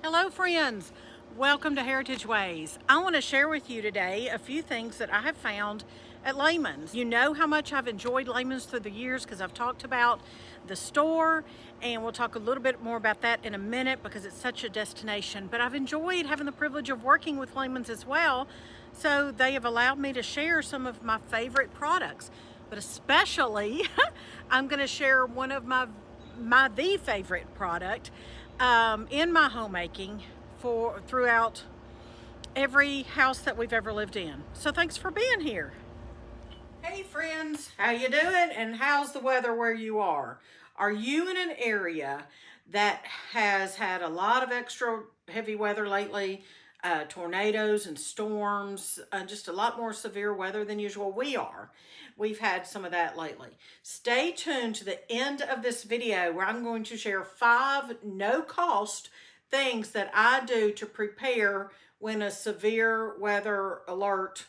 Hello friends, welcome to Heritage Ways. I want to share with you today a few things that I have found at Layman's. You know how much I've enjoyed Layman's through the years because I've talked about the store, and we'll talk a little bit more about that in a minute because it's such a destination. But I've enjoyed having the privilege of working with Layman's as well, so they have allowed me to share some of my favorite products. But especially, I'm going to share one of the favorite product in my homemaking for throughout every house that we've ever lived in. So thanks for being here. Hey friends, how you doing? And how's the weather where you are? Are you in an area that has had a lot of extra heavy weather lately? Tornadoes and storms, just a lot more severe weather than usual. We've had some of that lately. Stay tuned to the end of this video where I'm going to share 5 no-cost things that I do to prepare when a severe weather alert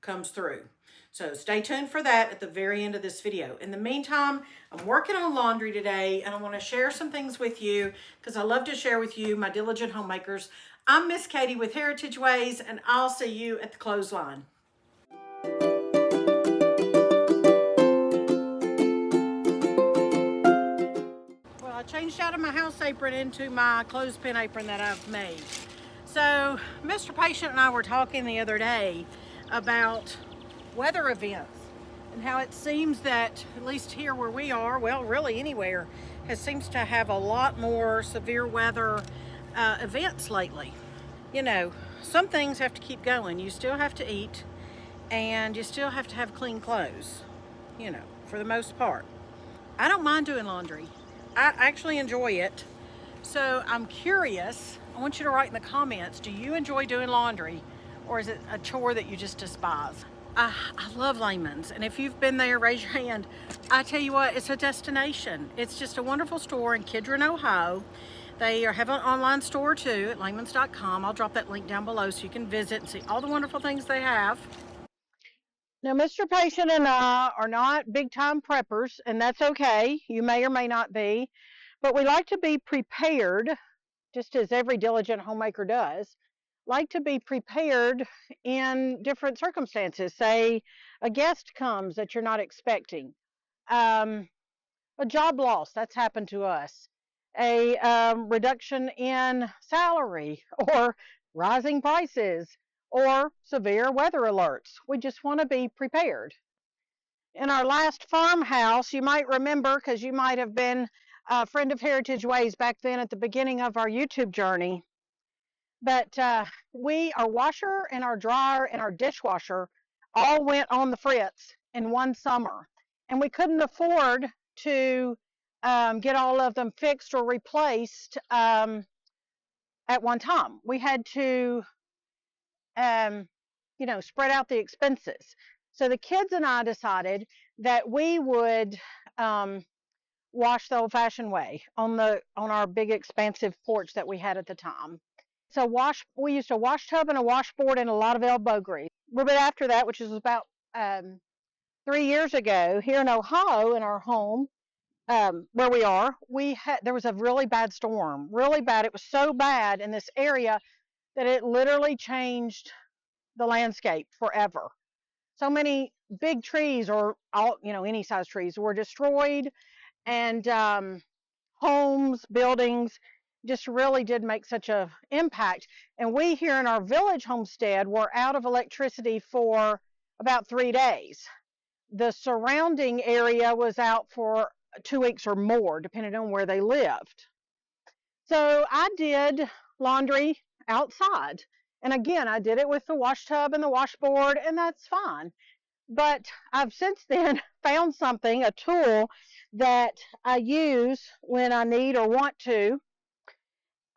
comes through. So stay tuned for that at the very end of this video. In the meantime, I'm working on laundry today, and I want to share some things with you because I love to share with you, my diligent homemakers. I'm Miss Katie with Heritage Ways, and I'll see you at the clothesline. Well, I changed out of my house apron into my clothespin apron that I've made. So Mr. Patient and I were talking the other day about weather events and how it seems that, at least here where we are, well, really anywhere, seems to have a lot more severe weather events lately. You know, some things have to keep going. You still have to eat, and you still have to have clean clothes, you know, for the most part. I don't mind doing laundry. I actually enjoy it. So I'm curious, I want you to write in the comments, do you enjoy doing laundry, or is it a chore that you just despise? I love Layman's, and if you've been there, raise your hand. I tell you what, it's a destination. It's just a wonderful store in Kidron, Ohio. They have an online store too at laymans.com. I'll drop that link down below so you can visit and see all the wonderful things they have. Now, Mr. Patient and I are not big-time preppers, and that's okay. You may or may not be, but we like to be prepared, just as every diligent homemaker does. Like to be prepared in different circumstances. Say a guest comes that you're not expecting, a job loss, that's happened to us, a reduction in salary, or rising prices, or severe weather alerts. We just want to be prepared. In our last farmhouse, you might remember, because you might have been a friend of Heritage Ways back then at the beginning of our YouTube journey, but our washer and our dryer and our dishwasher all went on the fritz in one summer, and we couldn't afford to get all of them fixed or replaced at one time. We had to, spread out the expenses. So the kids and I decided that we would wash the old-fashioned way on our big expansive porch that we had at the time. So we used a wash tub and a washboard and a lot of elbow grease. A little bit after that, which is about 3 years ago, here in Ohio, in our home, where we are, there was a really bad storm, really bad. It was so bad in this area that it literally changed the landscape forever. So many big trees, or any size trees, were destroyed, and homes, buildings, just really did make such an impact. And we here in our village homestead were out of electricity for about 3 days. The surrounding area was out for 2 weeks or more, depending on where they lived. So I did laundry outside. And again, I did it with the wash tub and the washboard, and that's fine. But I've since then found a tool that I use when I need or want to,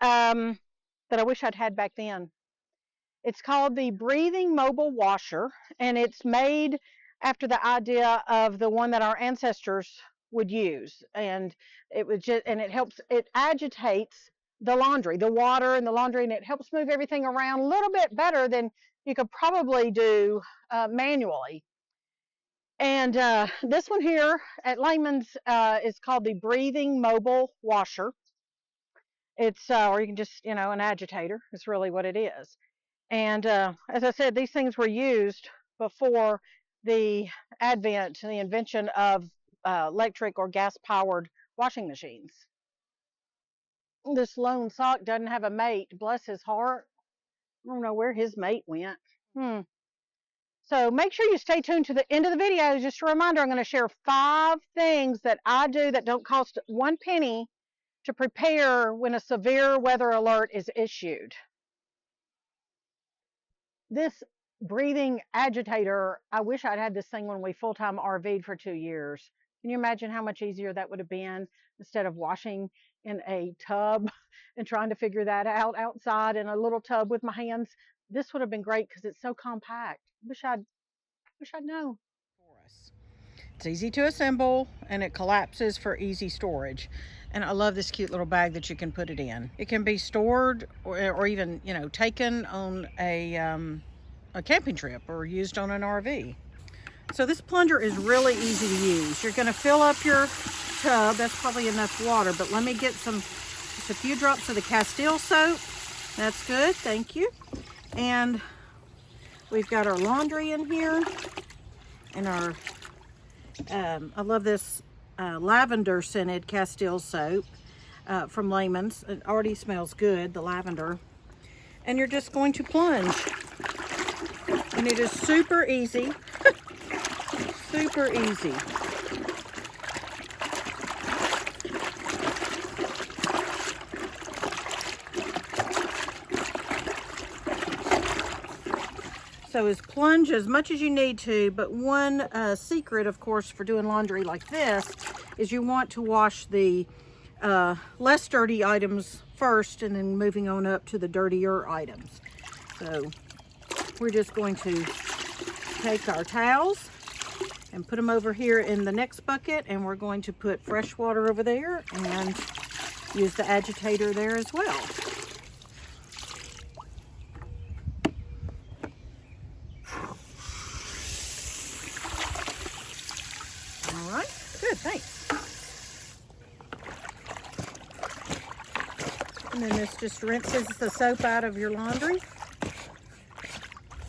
that I wish I'd had back then. It's called the Breathing Mobile Washer, and it's made after the idea of the one that our ancestors would use. And it agitates the laundry, the water and the laundry, and it helps move everything around a little bit better than you could probably do manually. And this one here at Layman's is called the Breathing Mobile Washer. It's, or you can just, an agitator is really what it is. And as I said, these things were used before the the invention of electric or gas powered washing machines. This lone sock doesn't have a mate, bless his heart. I don't know where his mate went. So make sure you stay tuned to the end of the video. Just a reminder, I'm going to share 5 things that I do that don't cost 1 penny to prepare when a severe weather alert is issued. This breathing agitator, I wish I'd had this thing when we full-time RV'd for 2 years. Can you imagine how much easier that would have been instead of washing in a tub and trying to figure that out outside in a little tub with my hands? This would have been great because it's so compact. Wish I'd known. For us. It's easy to assemble and it collapses for easy storage. And I love this cute little bag that you can put it in. It can be stored or even, taken on a camping trip or used on an RV. So this plunger is really easy to use. You're going to fill up your tub. That's probably enough water, but let me get just a few drops of the Castile soap. That's good, thank you. And we've got our laundry in here and our, I love this lavender scented Castile soap from Layman's. It already smells good, the lavender. And you're just going to plunge. And it is super easy, super easy. So is plunge as much as you need to, but one secret, of course, for doing laundry like this is you want to wash the less dirty items first and then moving on up to the dirtier items. So we're just going to take our towels and put them over here in the next bucket, and we're going to put fresh water over there and use the agitator there as well. All right, good, thanks. And then this just rinses the soap out of your laundry.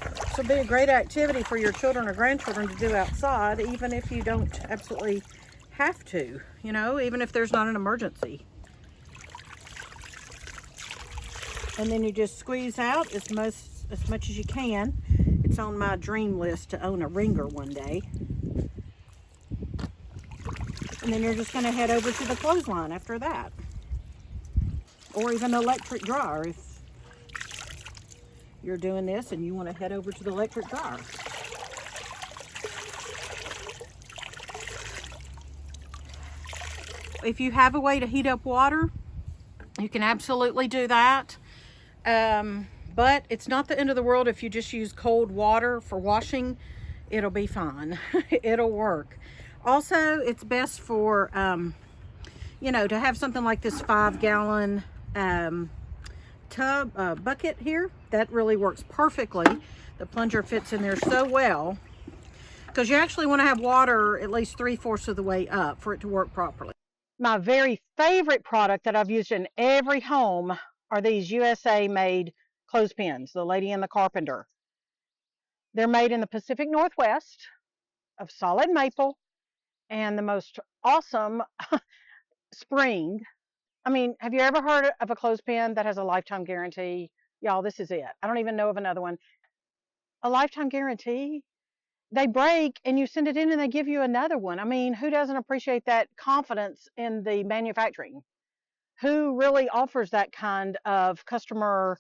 This will be a great activity for your children or grandchildren to do outside, even if you don't absolutely have to, even if there's not an emergency. And then you just squeeze out as much as you can. It's on my dream list to own a wringer one day. And then you're just going to head over to the clothesline after that. Or even electric dryer if you're doing this and you want to head over to the electric dryer. If you have a way to heat up water, you can absolutely do that. But it's not the end of the world if you just use cold water for washing. It'll be fine. It'll work. Also, it's best for, to have something like this 5-gallon bucket here. That really works perfectly. The plunger fits in there so well because you actually want to have water at least 3/4 of the way up for it to work properly. My very favorite product that I've used in every home are these USA made clothespins, the Lady and the Carpenter. They're made in the Pacific Northwest of solid maple and the most awesome spring. I mean, have you ever heard of a clothespin that has a lifetime guarantee? Y'all, this is it. I don't even know of another one. A lifetime guarantee? They break and you send it in and they give you another one. I mean, who doesn't appreciate that confidence in the manufacturing? Who really offers that kind of customer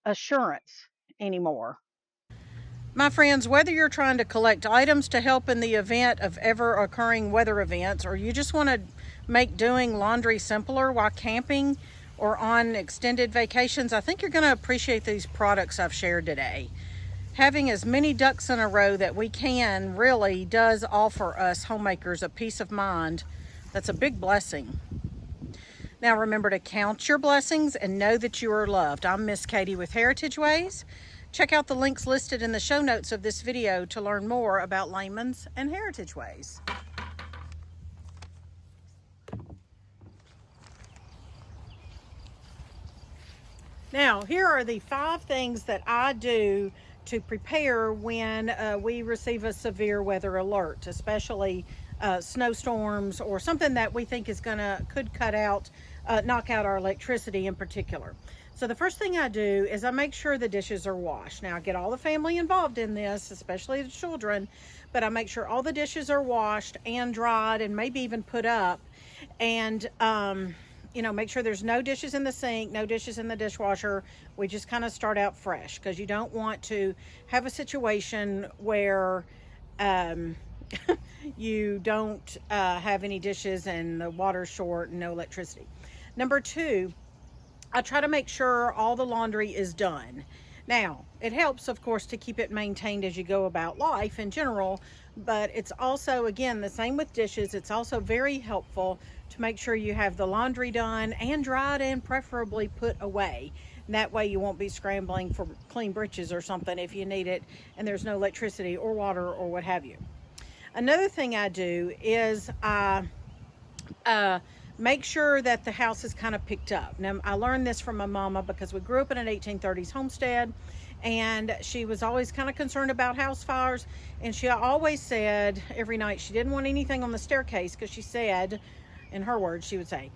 assurance anymore? My friends, whether you're trying to collect items to help in the event of ever occurring weather events, or you just want to make doing laundry simpler while camping or on extended vacations, I think you're going to appreciate these products I've shared today. Having as many ducks in a row that we can really does offer us homemakers a peace of mind. That's a big blessing. Now remember to count your blessings and know that you are loved. I'm Miss Katie with Heritage Ways. Check out the links listed in the show notes of this video to learn more about Layman's and Heritage Ways. Now, here are the 5 things that I do to prepare when we receive a severe weather alert, especially snowstorms or something that we think could knock out our electricity in particular. So the first thing I do is I make sure the dishes are washed. Now, I get all the family involved in this, especially the children, but I make sure all the dishes are washed and dried and maybe even put up. And make sure there's no dishes in the sink, no dishes in the dishwasher. We just kind of start out fresh, because you don't want to have a situation where you don't have any dishes and the water's short and no electricity. Number 2, I try to make sure all the laundry is done. Now, it helps, of course, to keep it maintained as you go about life in general, but it's also, again, the same with dishes. It's also very helpful to make sure you have the laundry done and dried and preferably put away. And that way you won't be scrambling for clean britches or something if you need it and there's no electricity or water or what have you. Another thing I do is I make sure that the house is kind of picked up. Now, I learned this from my mama because we grew up in an 1830s homestead, and she was always kind of concerned about house fires. And she always said every night she didn't want anything on the staircase, because she said, in her words, she would say,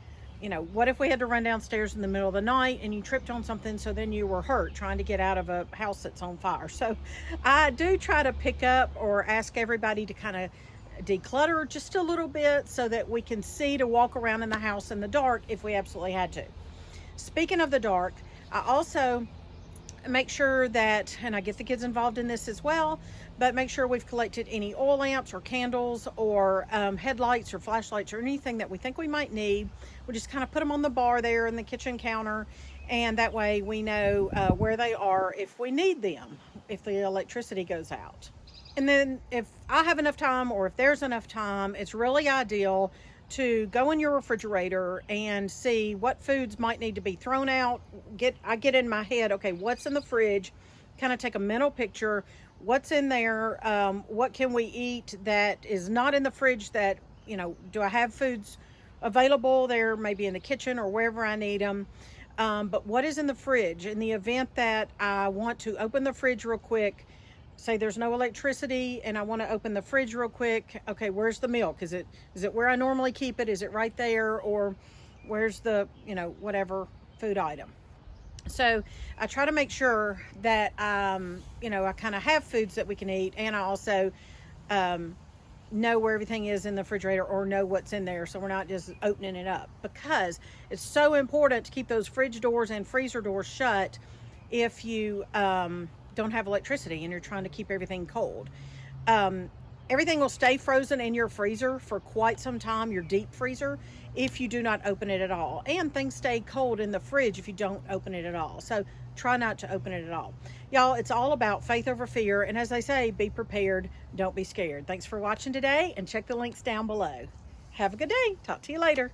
what if we had to run downstairs in the middle of the night and you tripped on something, so then you were hurt trying to get out of a house that's on fire. So I do try to pick up or ask everybody to kind of declutter just a little bit so that we can see to walk around in the house in the dark if we absolutely had to. Speaking of the dark, I also make sure that, and I get the kids involved in this as well, but make sure we've collected any oil lamps or candles or headlights or flashlights or anything that we think we might need. We just kind of put them on the bar there in the kitchen counter, and that way we know where they are if we need them, if the electricity goes out. And then if I have enough time, or if there's enough time, it's really ideal to go in your refrigerator and see what foods might need to be thrown out. I get in my head, okay, what's in the fridge? Kind of take a mental picture. What's in there? What can we eat that is not in the fridge that, do I have foods available there, maybe in the kitchen or wherever I need them? But what is in the fridge? In the event that I want to open the fridge real quick, say there's no electricity and I want to open the fridge real quick. Okay, where's the milk? Is it where I normally keep it? Is it right there? Or where's the, whatever food item? So I try to make sure that, I kind of have foods that we can eat, and I also know where everything is in the refrigerator, or know what's in there, so we're not just opening it up, because it's so important to keep those fridge doors and freezer doors shut if you don't have electricity and you're trying to keep everything cold. Everything will stay frozen in your freezer for quite some time, your deep freezer, if you do not open it at all. And things stay cold in the fridge if you don't open it at all. So try not to open it at all. Y'all, it's all about faith over fear. And as they say, be prepared, don't be scared. Thanks for watching today, and check the links down below. Have a good day. Talk to you later.